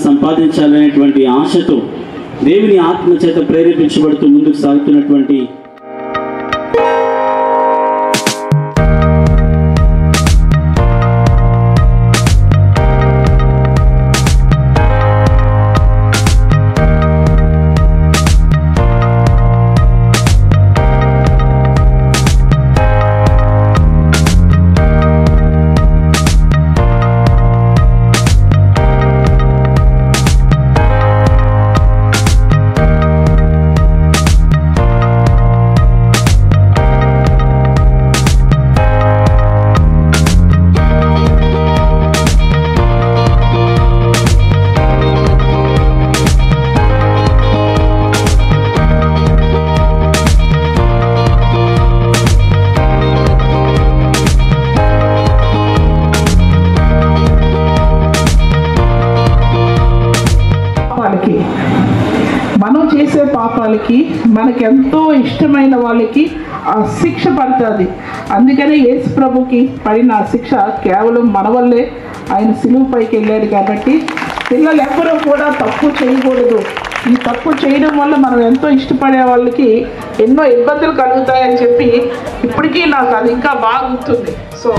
సంపాదించాలనేటువంటి ఆశతో దేవుని ఆత్మ చేత ప్రేరేపించబడుతూ ముందుకు సాగుతున్నటువంటి మనం చేసే పాపాలకి మనకెంతో ఇష్టమైన వాళ్ళకి ఆ శిక్ష పడుతుంది. అందుకనే యేసు ప్రభుకి పడిన ఆ శిక్ష కేవలం మన వల్లే ఆయన సిలువుపైకి వెళ్ళాడు. కాబట్టి పిల్లలు ఎవ్వరూ కూడా తప్పు చేయకూడదు. ఈ తప్పు చేయడం వల్ల మనం ఎంతో ఇష్టపడే వాళ్ళకి ఎన్నో ఇబ్బందులు కలుగుతాయని చెప్పి ఇప్పటికీ నాకు అది ఇంకా బాగా గుర్తుంది. సో